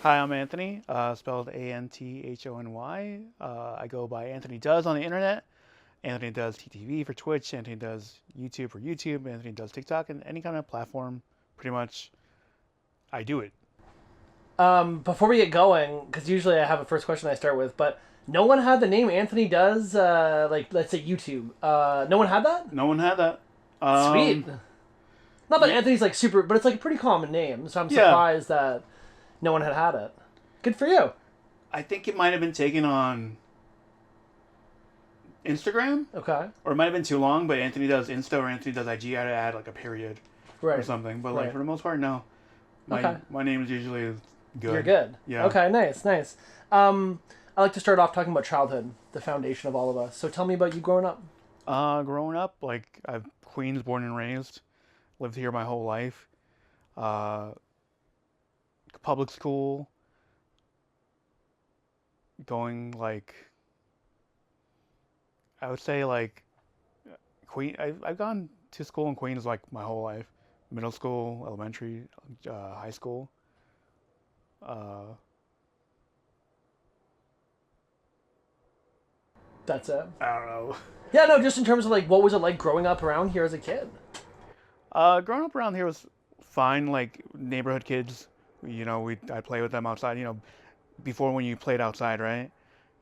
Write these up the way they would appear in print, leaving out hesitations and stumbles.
Hi, I'm Anthony, spelled Anthony. I go by Anthony Does on the internet. Anthony does TTV for Twitch. Anthony does YouTube for YouTube. Anthony does TikTok and any kind of platform. Pretty much, I do it. Before we get going, because usually I have a first question I start with, but no one had the name Anthony Does, like, let's say YouTube. No one had that? No one had that. Sweet. Not that Yeah, Anthony's like super, but it's like a pretty common name, so I'm yeah. surprised that no one had it. Good for you. I think it might have been taken on Instagram, Okay. or it might have been too long. But Anthony does Insta or Anthony does IG. I had to add like a period or Right. something. But like Right. for the most part, no. My Okay. my name is usually You're good. good. Yeah. Okay, nice, nice. I like to start off talking about childhood, the foundation of all of us. So tell me about you growing up. Growing up, like I've Queens, born and raised, lived here my whole life. Uh, Public school, going like I would say like I've gone to school in Queens like my whole life, middle school, elementary, high school. Uh, That's it. I don't know. Yeah, no, just in terms of like, what was it like growing up around here as a kid? Growing up around here was fine. Like neighborhood kids, I play with them outside. Before when you played outside, right?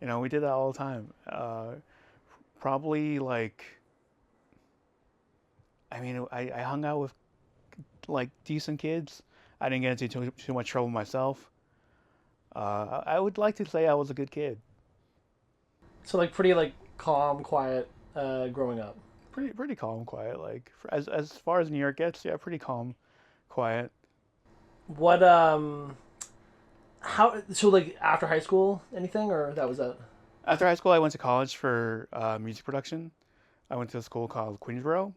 We did that all the time. Probably like I hung out with like decent kids. I didn't get into too much trouble myself. I would like to say I was a good kid. So like pretty like calm, quiet, growing up. Pretty calm, quiet. Like as far as New York gets, yeah, pretty calm, quiet. What how so like after high school anything or that was it? After high school, I went to college for music production. I went to a school called Queensboro.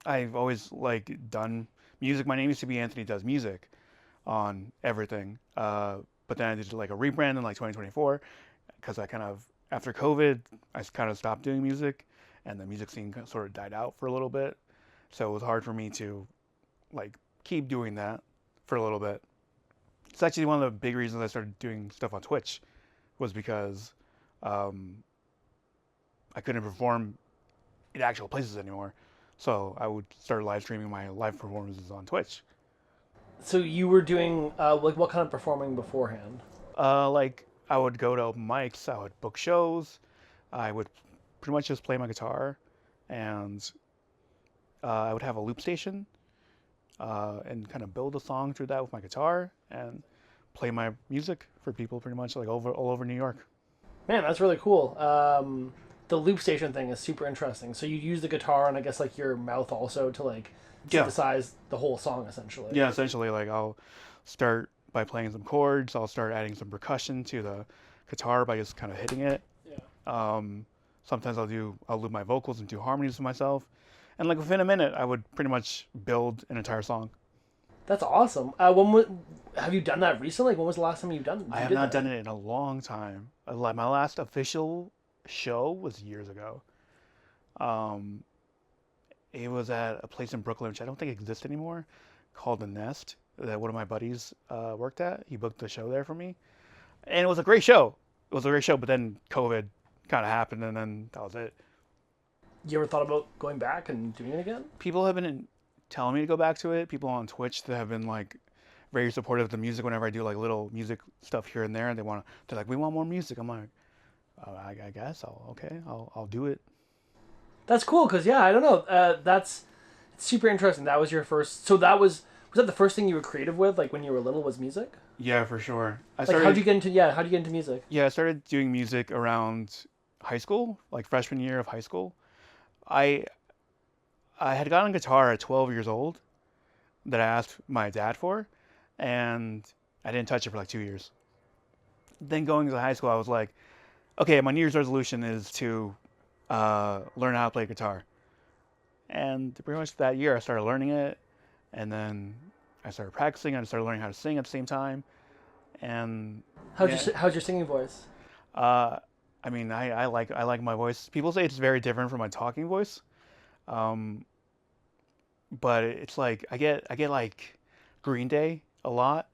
I've always like done music. My name used to be Anthony Does Music on everything. But then I did like a rebrand in like 2024 because I kind of after COVID I kind of stopped doing music, and the music scene sort of died out for a little bit. So it was hard for me to like keep doing that for a little bit. It's actually one of the big reasons I started doing stuff on Twitch was because um, I couldn't perform in actual places anymore. So I would start live streaming my live performances on Twitch. So you were doing like what kind of performing beforehand? Like I would go to open mics, I would book shows, I would pretty much just play my guitar, and I would have a loop station and kind of build a song through that with my guitar and play my music for people pretty much like all over New York. Man, that's really cool. The loop station thing is super interesting. So you use the guitar and I guess like your mouth also to like Yeah, synthesize the whole song essentially. yeah. Essentially, like I'll start by playing some chords. I'll start adding some percussion to the guitar by just kind of hitting it. Yeah. Um, Sometimes I'll loop my vocals and do harmonies with myself, and like within a minute, I would pretty much build an entire song. That's awesome. Have you done that recently? Like, when was the last time I you have did not that? done it in a long time. Like my last official show was years ago. Um, it was at a place in Brooklyn, which I don't think exists anymore, called The Nest, that one of my buddies worked at. He booked the show there for me, and it was a great show. It was a great show, but then COVID kind of happened, and then that was it. You ever thought about going back and doing it again? People have been telling me to go back to it. People on Twitch that have been like very supportive of the music whenever I do like little music stuff here and there, and they're like, we want more music. I'm like, I guess I'll do it. That's cool because yeah, I don't know. That's it's super interesting. That was your first. So was that the first thing you were creative with, like when you were little, was music? Yeah, for sure. Like how'd you get into how'd you get into music? I started doing music around high school, like freshman year of high school. I I had gotten a guitar at 12 years old that I asked my dad for, and I didn't touch it for like 2 years. Then going to high school, I was like, okay, my New Year's resolution is to learn how to play guitar. And pretty much that year, I started learning it, and then I started practicing. I started learning how to sing at the same time, and yeah, How's your singing voice? uh, I like my voice. People say it's very different from my talking voice, um, but it's like I get like Green Day a lot,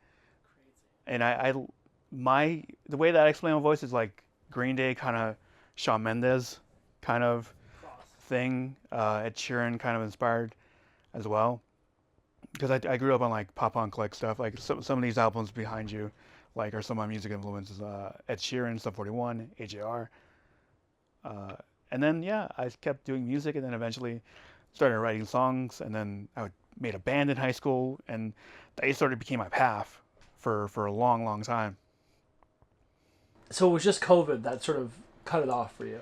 and the way that I explain my voice is like Green Day kind of Shawn Mendes kind of thing. Ed Sheeran kind of inspired as well because I grew up on like pop punk like stuff. Like some of these albums behind you, like are some of my music influences. Ed Sheeran, Sum 41, AJR, uh, and then yeah, I kept doing music, and then eventually started writing songs, and then made a band in high school, and that sort of became my path for a long, long time. So it was just COVID that sort of cut it off for you.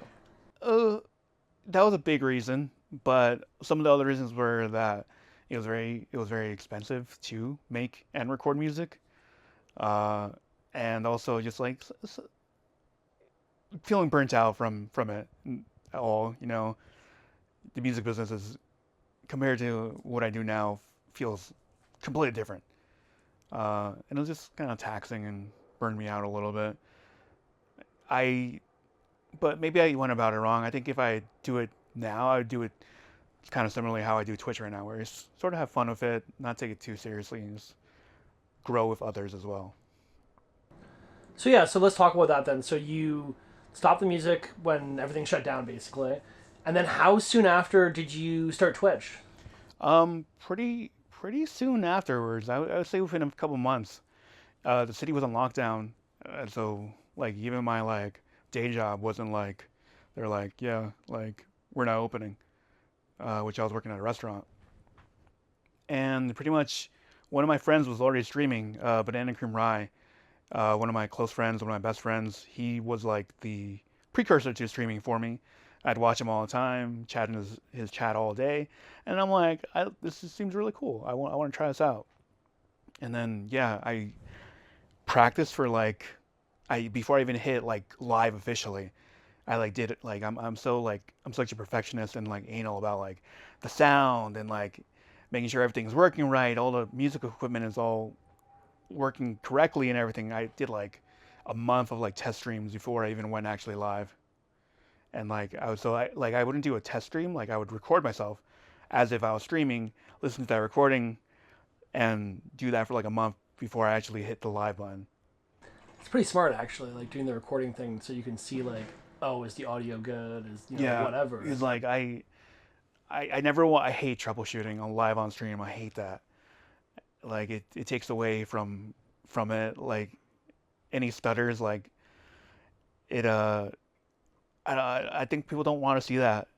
Uh, that was a big reason, but some of the other reasons were that it was very expensive to make and record music, uh, and also just like feeling burnt out from it all. The music business is compared to what I do now feels completely different, and it was just kind of taxing and burned me out a little bit. I but maybe I went about it wrong. I think if I do it now, I would do it kind of similarly how I do Twitch right now, where it's sort of have fun with it, not take it too seriously, and just grow with others as well. So yeah, so let's talk about that then. So you stopped the music when everything shut down, basically, and then how soon after did you start Twitch? Pretty soon afterwards, I would say within a couple months. The city was on lockdown, so like even my like day job wasn't like they're like yeah like we're not opening, which I was working at a restaurant, and pretty much one of my friends was already streaming Banana Cream Rye. One of my close friends, one of my best friends, he was like the precursor to streaming for me. I'd watch him all the time, chat in his chat all day, and I'm like, this seems really cool. I want to try this out. And then yeah, I practiced for like I before I even hit like live officially. I like did it like I'm such a perfectionist and like anal about like the sound and like making sure everything's working right, all the music equipment is all working correctly and everything. I did like a month of like test streams before I even went actually live. And like I wouldn't do a test stream, like I would record myself as if I was streaming, listen to that recording and do that for like a month before I actually hit the live button. It's pretty smart actually, like doing the recording thing, so you can see like, oh, is the audio good? Is Yeah, whatever. it's like I never want. I hate troubleshooting on live on stream. I hate that. Like it takes away from it. Like any stutters, like it. I think people don't want to see that.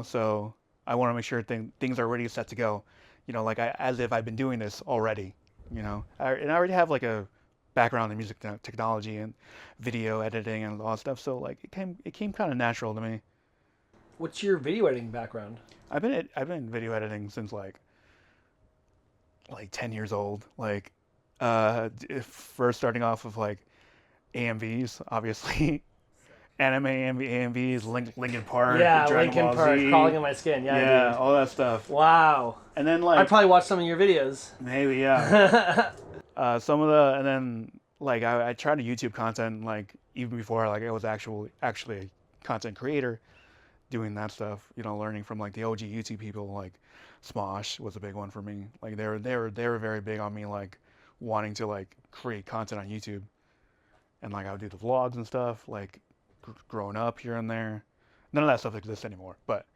So I want to make sure things are already set to go. Like as if I've been doing this already. And I already have like a background in music technology and video editing and all that stuff. So like it came kind of natural to me. What's your video editing background? I've been video editing since like 10 years old. Like first starting off with like AMVs, obviously. Anime AMVs, Linkin Park, Yeah, Dragon Linkin Ball Park, Z. crawling in my skin. Yeah, Yeah, dude. all that stuff. Wow. And then I'd like probably watch some of your videos. maybe yeah. Some of the and then like I tried to YouTube content like even before like I was actually a content creator doing that stuff. Learning from like the OG YouTube people like Smosh was a big one for me. Like they were very big on me like wanting to like create content on YouTube, and like I would do the vlogs and stuff like growing up here and there. None of that stuff exists anymore, but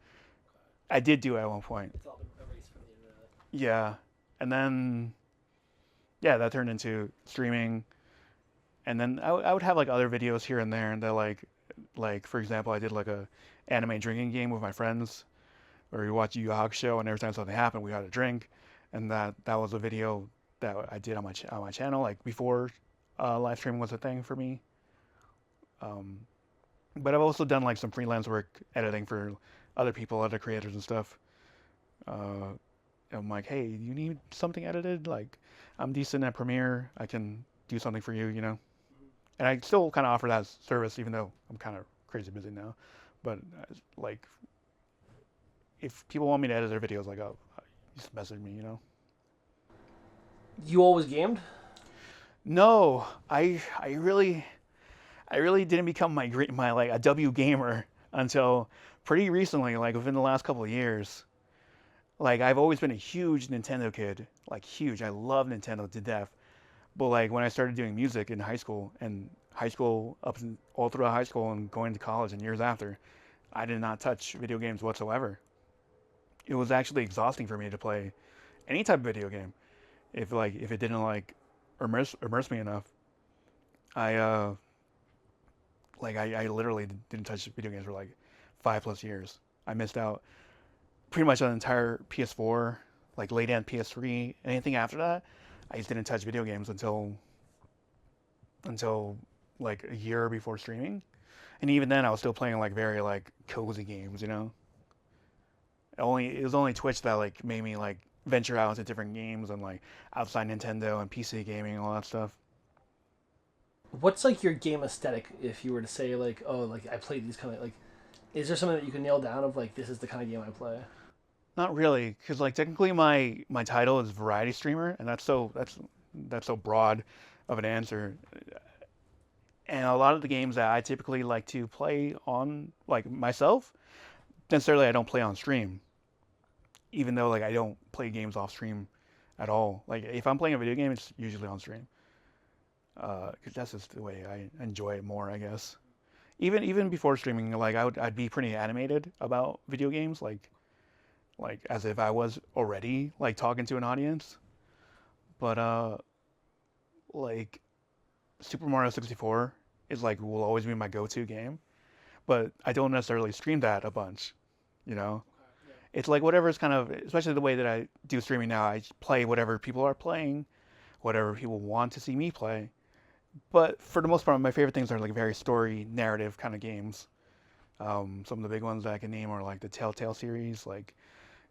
I did do it at one point. It's all been erased from the internet. Yeah, and then yeah, that turned into streaming, and then I would have like other videos here and there, and they're like for example, I did like a anime drinking game with my friends, where we watch Yu Yu Hakusho, and every time something happened, we had a drink, and that was a video that I did on my channel, like before live streaming was a thing for me. Um, but I've also done like some freelance work editing for other people, other creators and stuff. Uh, I'm like, hey, you need something edited? Like, I'm decent at Premiere. I can do something for you. And I still kind of offer that service, even though I'm kind of crazy busy now. But like, if people want me to edit their videos, like, oh, just message me. You always gamed? No, I really didn't become my like a W gamer until pretty recently, like within the last couple of years. Like I've always been a huge Nintendo kid, like huge. I love Nintendo to death. But like when I started doing music in high school all throughout high school and going to college and years after, I did not touch video games whatsoever. It was actually exhausting for me to play any type of video game if it didn't like immerse me enough. I I literally didn't touch video games for like 5 plus years. I missed out pretty much on the entire PS4, like late end PS3. Anything after that, I just didn't touch video games until like a year before streaming. And even then, I was still playing like very like cozy games, you know. It was only Twitch that like made me like venture out into different games and like outside Nintendo and PC gaming and all that stuff. What's like your game aesthetic? If you were to say like, oh, like I play these kind of like, is there something that you can nail down of like this is the kind of game I play? Not really, because like technically my title is variety streamer, and that's so broad of an answer. And a lot of the games that I typically like to play on like myself, necessarily I don't play on stream, even though like I don't play games off stream at all. Like if I'm playing a video game, it's usually on stream, because that's just the way I enjoy it more, I guess. Even before streaming, like I'd be pretty animated about video games, like as if I was already like talking to an audience. But like Super Mario 64 is like will always be my go-to game, but I don't necessarily stream that a bunch, you know. It's like whatever's kind of, especially the way that I do streaming now, I play whatever people are playing, whatever people want to see me play. But for the most part, my favorite things are like very story narrative kind of games. Some of the big ones that I can name are like the Telltale series, like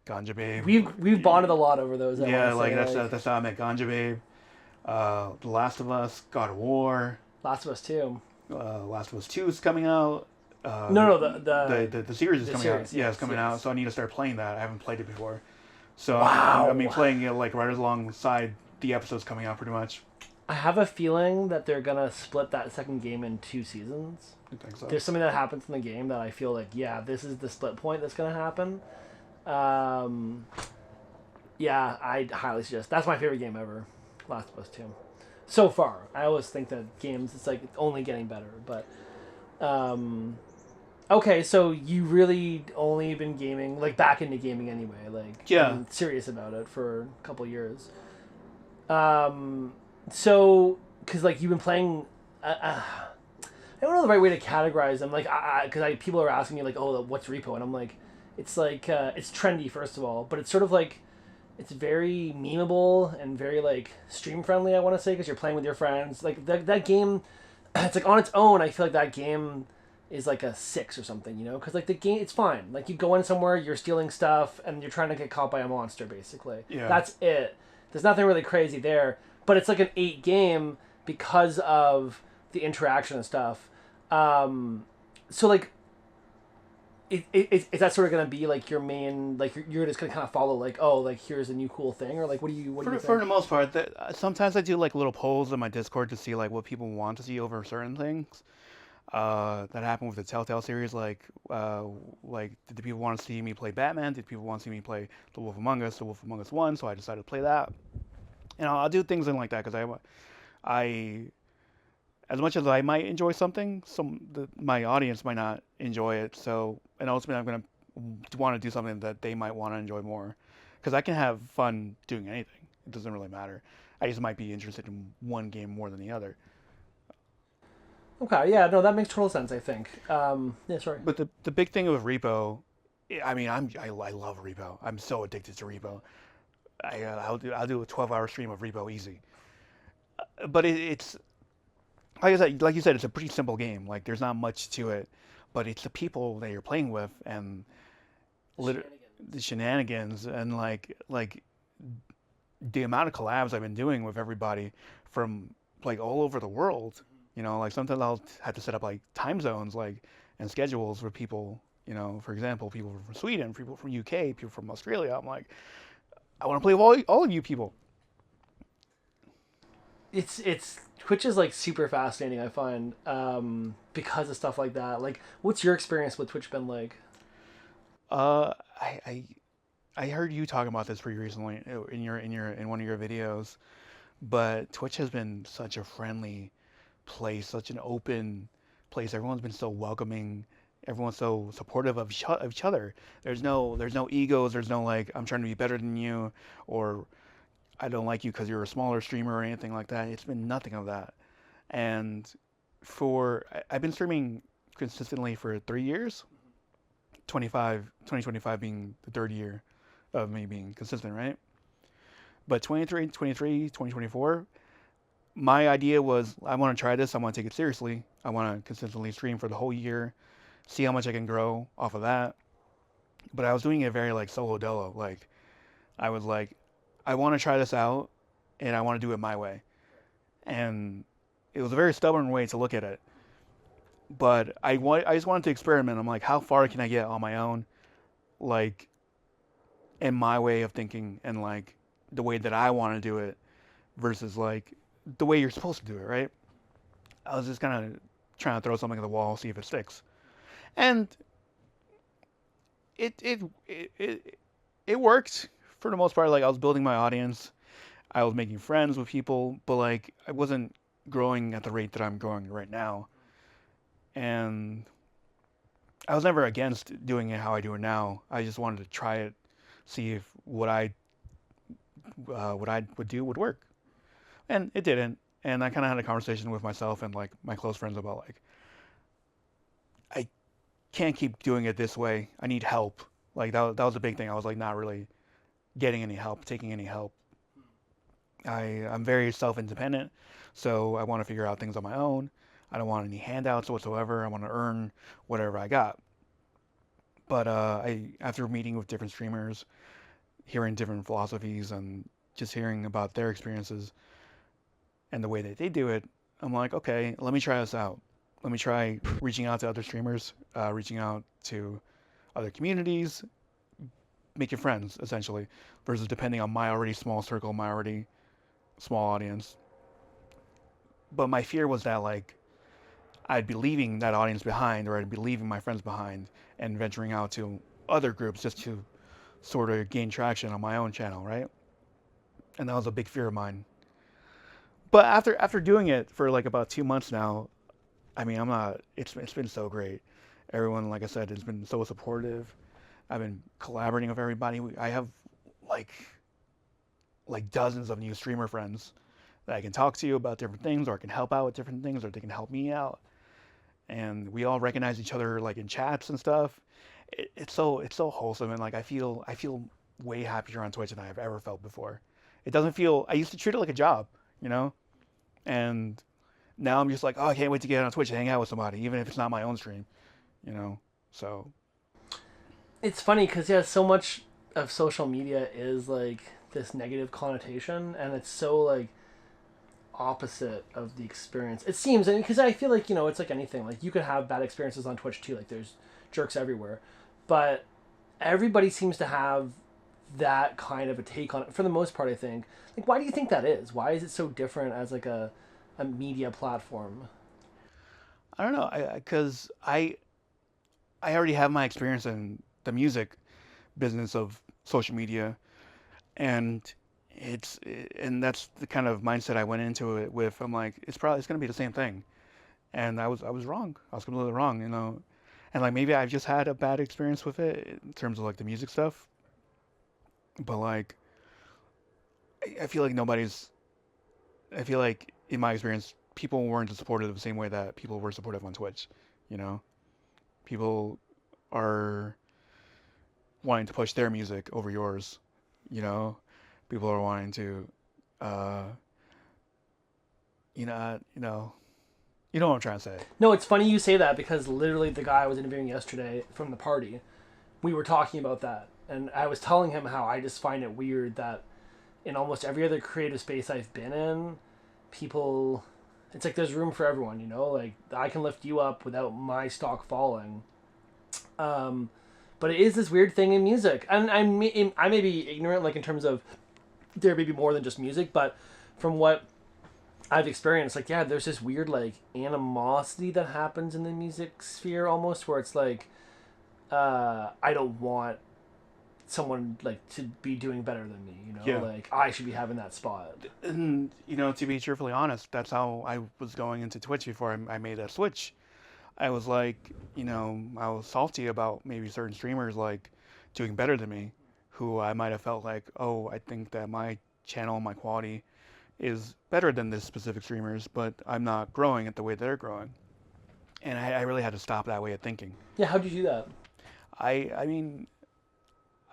Ganja Babe. We've bonded a lot over those. I Yeah, want to like say, that's how I met Ganja Babe. The Last of Us, God of War, Last of Us too. Last of Us 2 is coming out. No, no, The series is the coming out. series, Yeah, yes, it's coming yes. out. So I need to start playing that. I haven't played it before. So Wow. I mean, playing it like right alongside the episodes coming out, pretty much. I have a feeling that they're gonna split that second game in 2 seasons. I think so. There's something that happens in the game that I feel like, yeah, this is the split point that's gonna happen. Um, yeah, I highly suggest. That's my favorite game ever, Last of Us 2. So far, I always think that games it's like only getting better. But okay, so you really only been gaming like back into gaming anyway, like Yeah. been serious about it for a couple years. So because like you've been playing. I don't know the right way to categorize them. Like, because people are asking me like, "Oh, what's repo?" And I'm like, it's like it's trendy first of all, but it's sort of like it's very memeable and very like stream friendly. I want to say because you're playing with your friends. Like that game, it's like on its own. I feel like that game is like a 6 or something, you know? Because like the game, it's fine. Like you go in somewhere, you're stealing stuff, and you're trying to get caught by a monster. Basically, Yeah. that's it. There's nothing really crazy there, but it's like an 8 game because of the interaction and stuff. So like, is that sort of gonna be like your main like you're just gonna kind of follow like, oh, like here's a new cool thing, or like what do you For think? the most part, sometimes I do like little polls on my Discord to see like what people want to see over certain things. That happened with the Telltale series. Like did the people want to see me play Batman? Did people want to see me play The Wolf Among Us? The Wolf Among Us 1, so I decided to play that. And I'll do things in like that because I, as much as I might enjoy something, my audience might not enjoy it. So, and ultimately, I'm gonna want to do something that they might want to enjoy more, because I can have fun doing anything. It doesn't really matter. I just might be interested in one game more than the other. Okay, yeah, no, that makes total sense. I think. Yeah, sorry. But the big thing with Repo, I mean, I love Repo. I'm so addicted to Repo. I'll do a 12-hour stream of Repo easy. But it's like you said, it's a pretty simple game. Like there's not much to it, but it's the people that you're playing with and the shenanigans and like the amount of collabs I've been doing with everybody from like all over the world. You know, like sometimes I'll have to set up like time zones and schedules with people. You know, for example, people from Sweden, people from UK, people from Australia. I'm like, I want to play with all of you people. It's Twitch is like super fascinating. I find because of stuff like that. Like, what's your experience with Twitch been like? Uh, I heard you talking about this pretty recently in one of your videos. But Twitch has been such a friendly place, such an open place. Everyone's been so welcoming. Everyone's so supportive of each other. There's no egos. There's no like I'm trying to be better than you, or I don't like you because you're a smaller streamer or anything like that. It's been nothing of that. And I've been streaming consistently for 3 years. 2025 being the third year of me being consistent, right? But 2024, my idea was I want to try this. I want to take it seriously. I want to consistently stream for the whole year, see how much I can grow off of that. But I was doing it very like solo dolo. Like I was like, I want to try this out, and I want to do it my way. And it was a very stubborn way to look at it. But I just wanted to experiment. I'm like, how far can I get on my own? Like in my way of thinking and like the way that I want to do it versus like the way you're supposed to do it, right? I was just kind of trying to throw something at the wall, see if it sticks, and it worked for the most part. Like I was building my audience, I was making friends with people, but like I wasn't growing at the rate that I'm growing right now, and I was never against doing it how I do it now. I just wanted to try it, see if what I would do would work, and it didn't. And I kind of had a conversation with myself and like my close friends about like I can't keep doing it this way. I need help. Like that was a big thing. I was like not really getting any help, taking any help. I'm very self-independent, so I want to figure out things on my own. I don't want any handouts whatsoever. I want to earn whatever I got. But I after meeting with different streamers, hearing different philosophies, and just hearing about their experiences and the way that they do it, I'm like, okay, let me try this out. Let me try reaching out to other streamers, reaching out to other communities, making friends essentially, versus depending on my already small circle, my already small audience. But my fear was that like I'd be leaving that audience behind, or I'd be leaving my friends behind, and venturing out to other groups just to sort of gain traction on my own channel, right? And that was a big fear of mine. But after doing it for like about 2 months now, I mean, I'm not. It's been so great. Everyone, like I said, has been so supportive. I've been collaborating with everybody. I have like dozens of new streamer friends that I can talk to about different things, or I can help out with different things, or they can help me out. And we all recognize each other like in chats and stuff. It's so wholesome, and like I feel way happier on Twitch than I've ever felt before. It doesn't feel. I used to treat it like a job, you know, and now I'm just like, oh, I can't wait to get on Twitch and hang out with somebody, even if it's not my own stream, you know. So It's funny because yeah, so much of social media is like this negative connotation, and it's so like opposite of the experience. It seems, and because I feel like it's like anything. Like you could have bad experiences on Twitch too. Like there's jerks everywhere, but everybody seems to have that kind of a take on it for the most part. I think. Like, why do you think that is? Why is it so different as like a media platform? I don't know, because I already have my experience in the music business of social media, and it's and that's the kind of mindset I went into it with. I'm like, it's gonna be the same thing, and I was wrong. I was completely wrong, you know. And like maybe I've just had a bad experience with it in terms of like the music stuff, but like I feel like nobody's. I feel like in my experience, people weren't supportive the same way that people were supportive on Twitch. You know, people are wanting to push their music over yours. You know, people are wanting to, uh, you know what I'm trying to say. No, it's funny you say that because literally the guy I was interviewing yesterday from the party, we were talking about that, and I was telling him how I just find it weird that in almost every other creative space I've been in, people, it's like there's room for everyone, like I can lift you up without my stock falling. Um, but it is this weird thing in music, and I may be ignorant, like in terms of there may be more than just music, but from what I've experienced, like yeah, there's this weird like animosity that happens in the music sphere almost, where it's like I don't want someone like to be doing better than me. Yeah. Like I should be having that spot. And to be truthfully honest, that's how I was going into Twitch before I made that switch. I was like, I was salty about maybe certain streamers like doing better than me, who I might have felt like, oh, I think that my channel, my quality is better than this specific streamers, but I'm not growing at the way they're growing. And I really had to stop that way of thinking. Yeah, how'd you do that? I mean,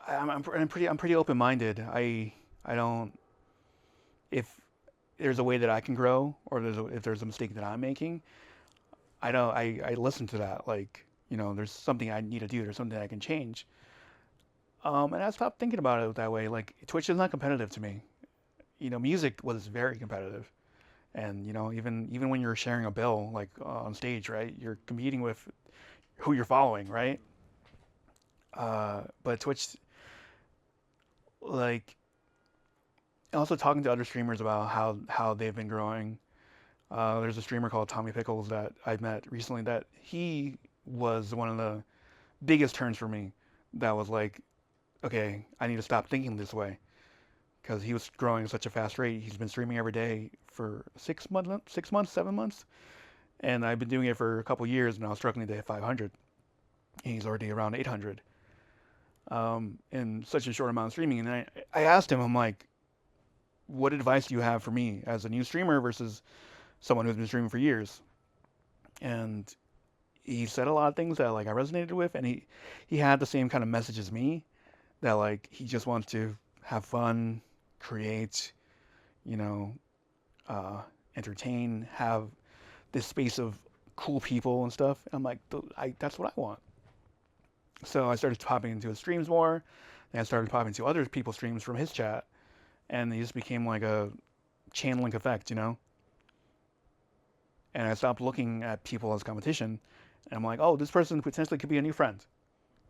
I'm pretty open minded. I don't if there's a way that I can grow, or if there's a mistake that I'm making, I don't I listen to that. Like, there's something I need to do. There's something I can change. And I stopped thinking about it that way. Like, Twitch is not competitive to me. Music was very competitive, and even when you're sharing a bill like on stage, right? You're competing with who you're following, right? But Twitch, like, also talking to other streamers about how they've been growing. There's a streamer called Tommy Pickles that I met recently that he was one of the biggest turns for me. That was like, okay, I need to stop thinking this way because he was growing at such a fast rate. He's been streaming every day for 6 months, 6 months, 7 months, and I've been doing it for a couple years, and I was struggling to hit 500. And he's already around 800 in such a short amount of streaming. And I asked him, I'm like, what advice do you have for me as a new streamer versus someone who's been streaming for years? And he said a lot of things that like I resonated with, and he had the same kind of message as me, that like he just wants to have fun, create, you know, entertain, have this space of cool people and stuff. And I'm like, that's what I want. So I started popping into his streams more, and I started popping into other people's streams from his chat, and it just became like a channeling effect. And I stopped looking at people as competition, and I'm like, oh, this person potentially could be a new friend,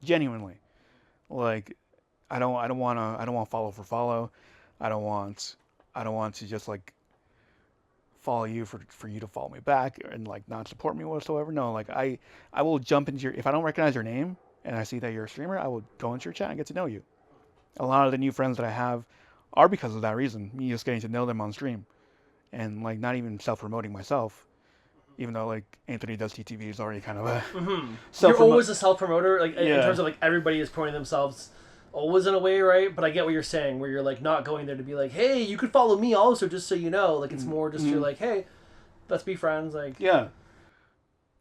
genuinely. Like, I don't want follow for follow. I don't want to just like follow you for you to follow me back and like not support me whatsoever. No, like I will jump into your, if I don't recognize your name and I see that you're a streamer, I will go into your chat and get to know you. A lot of the new friends that I have are because of that reason. Me just getting to know them on stream, and like not even self-promoting myself, even though like Anthony Does TTV is already kind of a You're self always a self promoter, like in Yeah. terms of like everybody is promoting themselves, always in a way, right? But I get what you're saying, where you're like not going there to be like, hey, you could follow me also, just so you know. Like it's more just you're like, hey, let's be friends. Like Yeah,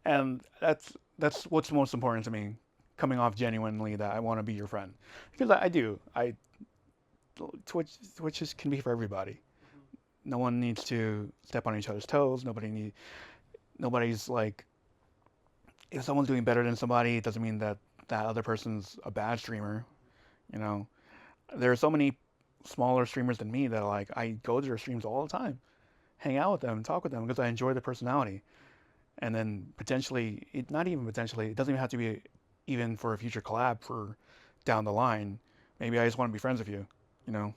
and that's what's most important to me. Coming off genuinely that I want to be your friend, because I do. Twitch can be for everybody. No one needs to step on each other's toes. Nobody's like, if someone's doing better than somebody, it doesn't mean that that other person's a bad streamer. You know, there are so many smaller streamers than me that like I go to their streams all the time, hang out with them, talk with them because I enjoy their personality. And then potentially, not even potentially, it doesn't even have to be even for a future collab for down the line. Maybe I just want to be friends with you. You know,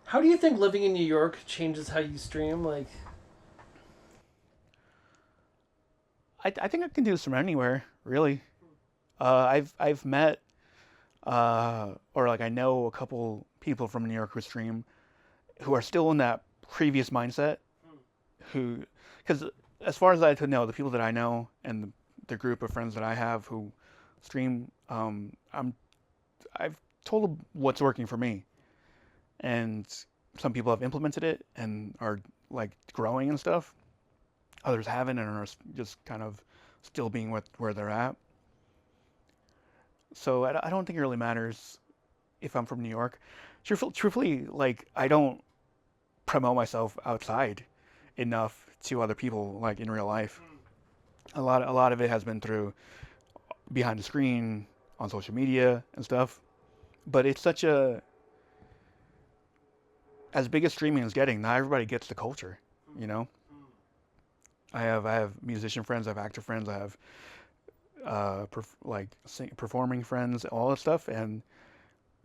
how do you think living in New York changes how you stream? Like I think I can do this from anywhere, really. I've met or like I know a couple people from New York who stream who are still in that previous mindset. Who, because as far as I could know, the people that I know and the group of friends that I have who stream, I've told them what's working for me, and some people have implemented it and are like growing and stuff. Others haven't and are just kind of still being where they're at. So I don't think it really matters if I'm from New York. Truthfully, like I don't promote myself outside enough to other people like in real life. A lot of it has been through behind the screen on social media and stuff. But it's such a, as big as streaming is getting, not everybody gets the culture, you know? I have musician friends, I have actor friends, I have performing friends, all that stuff, and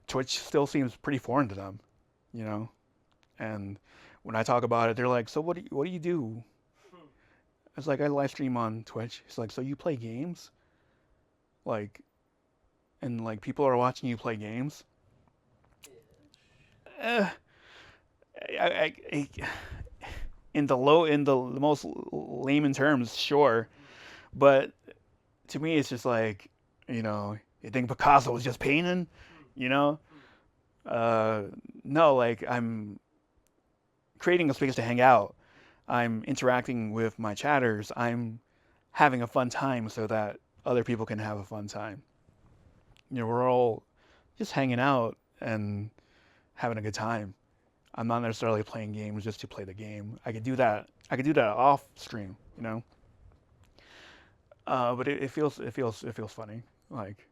Twitch still seems pretty foreign to them, you know. And when I talk about it, they're like, "So what do you do?" It's like I live stream on Twitch. It's like, "So you play games?" Like, and like people are watching you play games. Eh, I, in the most layman terms, sure, but to me, it's just like, you think Picasso was just painting, you know? Uh, no, like I'm creating a space to hang out. I'm interacting with my chatters. I'm having a fun time so that other people can have a fun time. We're all just hanging out and having a good time. I'm not necessarily playing games just to play the game. I could do that. I could do that off stream. But it feels funny. Like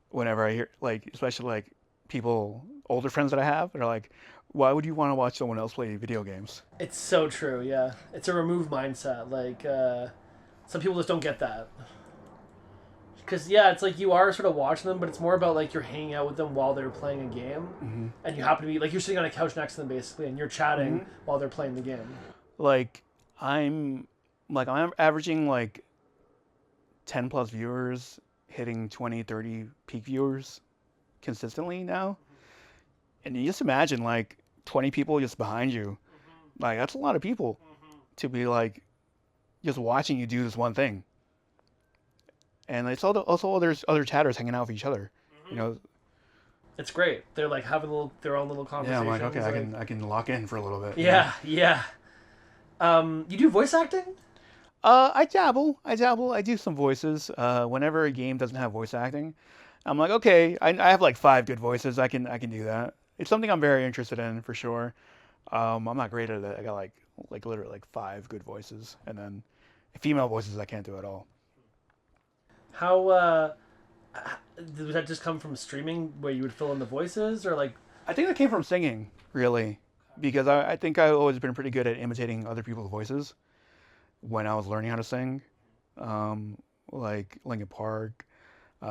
whenever I hear, like, especially like people, older friends that I have, they're like, "Why would you want to watch someone else play video games?" It's so true. Yeah, it's a remove mindset. Like some people just don't get that. Because yeah, it's like you are sort of watching them, but it's more about like you're hanging out with them while they're playing a game, Hmm. and you happen to be like you're sitting on a couch next to them basically, and you're chatting Hmm. while they're playing the game. Like I'm, I'm averaging like 10 plus viewers, hitting 20, 30 peak viewers consistently now. And you just imagine like 20 people just behind you. Like that's a lot of people to be like just watching you do this one thing. And it's also there's other chatters hanging out with each other. You know, It's great. They're like having their own little yeah, I'm like, okay, conversations. I Like can I can lock in for a little bit. yeah, yeah. You do voice acting? I dabble. I dabble. I do some voices. Whenever a game doesn't have voice acting, I'm like, okay, I have like five good voices. I can do that. It's something I'm very interested in for sure. I'm not great at it. I got like literally like five good voices, and then female voices I can't do at all. How does that just come from streaming where you would fill in the voices, or like I think that came from singing, really, because I think I've always been pretty good at imitating other people's voices when I was learning how to sing. Like Linkin Park,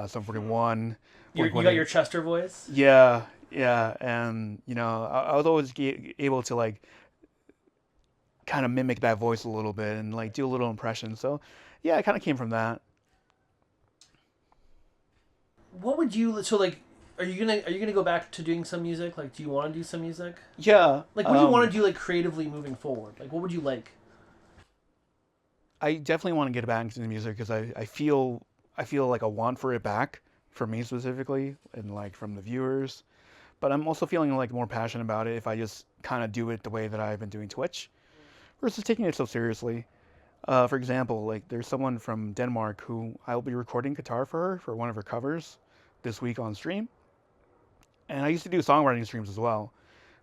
Sum 41, Blink you got your 180. Chester voice? Yeah, yeah, and I was always able to like kind of mimic that voice a little bit and like do a little impression. So, yeah, it kind of came from that. What would you so like? Are you gonna go back to doing some music? Like, do you want to do some music? Yeah, Like, what do you want to do like creatively moving forward? Like, what would you like? I definitely want to get back into the music because I feel like a want for it back for me specifically and like from the viewers. But I'm also feeling like more passionate about it if I just kind of do it the way that I've been doing Twitch versus taking it so seriously. For example, like there's someone from Denmark who I'll be recording guitar for her for one of her covers this week on stream. And I used to do songwriting streams as well,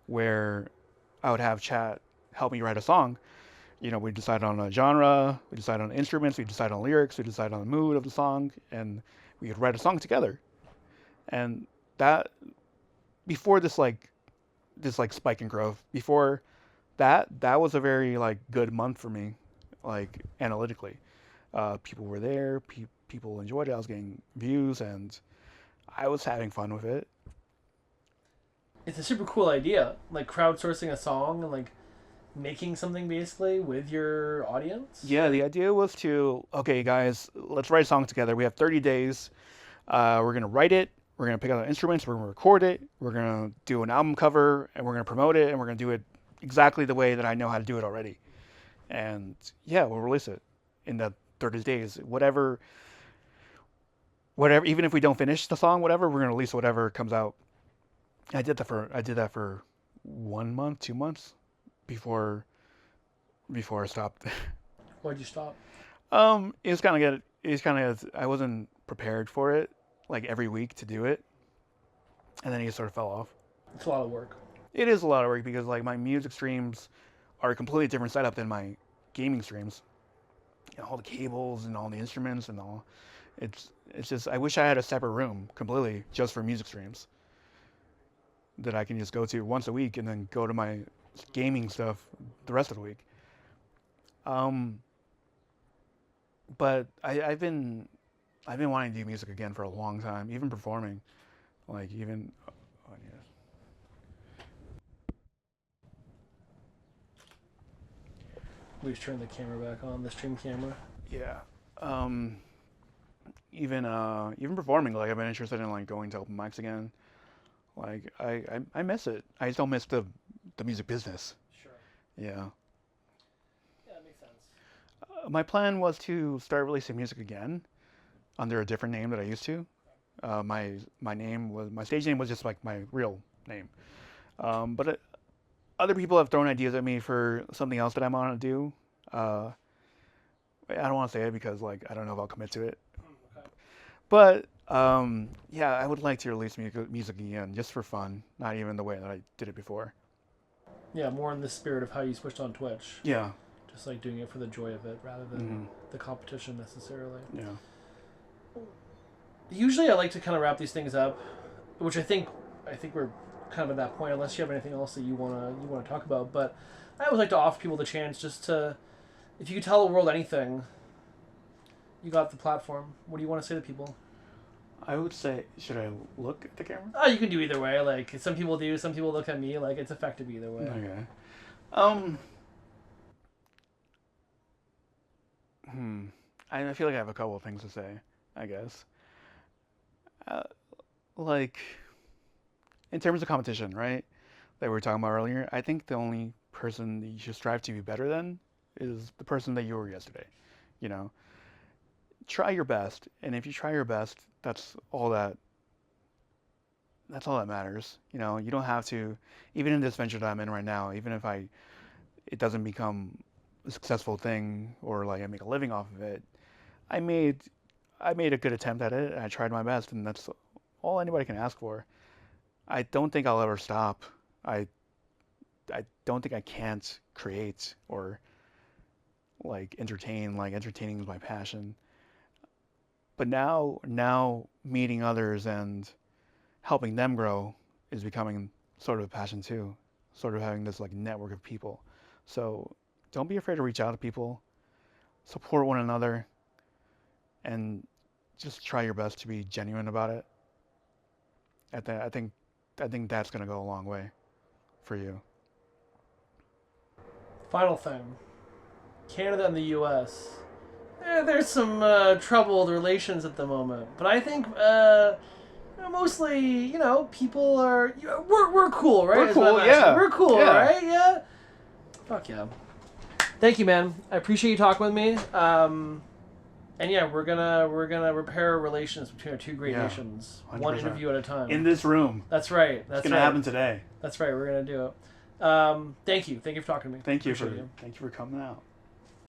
where I would have chat help me write a song. We decide on a genre, we decide on instruments, we decide on lyrics, we decide on the mood of the song, and we would write a song together. And that before this like spike in growth, before that was a very like good month for me, like analytically. People were there, people enjoyed it. I was getting views, and I was having fun with it. It's a super cool idea, like crowdsourcing a song and like making something basically with your audience. Yeah, the idea was to, okay, guys, let's write a song together. We have 30 days. We're gonna write it. We're gonna pick out the instruments. We're gonna record it. We're gonna do an album cover, and we're gonna promote it, and we're gonna do it exactly the way that I know how to do it already. And yeah, we'll release it in the 30 days. Whatever. Even if we don't finish the song, whatever, we're gonna release whatever comes out. I did that for 1 month, 2 months before I stopped. Why'd you stop? It was kind of I wasn't prepared for it like every week to do it, and then it sort of fell off. It's a lot of work. It is a lot of work because like my music streams are a completely different setup than my gaming streams. All the cables and all the instruments and all. It's just I wish I had a separate room completely just for music streams that I can just go to once a week and then go to my gaming stuff the rest of the week. Um, but I've been wanting to do music again for a long time, even performing, like even. Oh, We just turned the camera back on, the stream camera. yeah. Yeah. even performing. Like I've been interested in like going to open mics again. Like I miss it. I just don't miss the music business. Sure. Yeah. Yeah, that makes sense. My plan was to start releasing music again under a different name that I used to. My stage name was just like my real name. But other people have thrown ideas at me for something else that I want to do. I don't want to say it because like I don't know if I'll commit to it. Okay. But yeah, I would like to release music again just for fun, not even the way that I did it before. Yeah, more in the spirit of how you switched on Twitch. Yeah. Just like doing it for the joy of it rather than the competition necessarily. Yeah. Usually I like to kind of wrap these things up, which I think we're kind of at that point unless you have anything else that you want to talk about, but I always like to offer people the chance just to, if you could tell the world anything, you got the platform. What do you want to say to people? I would say, should I look at the camera? Oh, you can do either way. Like some people do, some people look at me. Like it's effective either way. Okay. I feel like I have a couple of things to say, I guess. Uh, like, in terms of competition, right? That we were talking about earlier, I think the only person that you should strive to be better than is the person that you were yesterday. You know, try your best, and if you try your best, that's all that matters. You know, you don't have to, even in this venture that I'm in right now, even if it doesn't become a successful thing or like I make a living off of it, I made a good attempt at it and I tried my best, and that's all anybody can ask for. I don't think I'll ever stop. I don't think I can't create or like entertain. Like entertaining is my passion. But now meeting others and helping them grow is becoming sort of a passion too. Sort of having this like network of people. So don't be afraid to reach out to people, support one another, and just try your best to be genuine about it. I think that's gonna go a long way for you. Final thing. Canada and the U.S. There's some troubled relations at the moment, but I think mostly, people are we're cool, right? We're cool, yeah. We're cool, Yeah. right? Yeah. Fuck yeah. Thank you, man. I appreciate you talking with me. And yeah, we're gonna repair relations between our two great nations, 100%. one interview at a time. In this room. That's right. That's It's gonna happen today. That's right. We're gonna do it. Thank you. Thank you for talking to me. Thank you for coming out.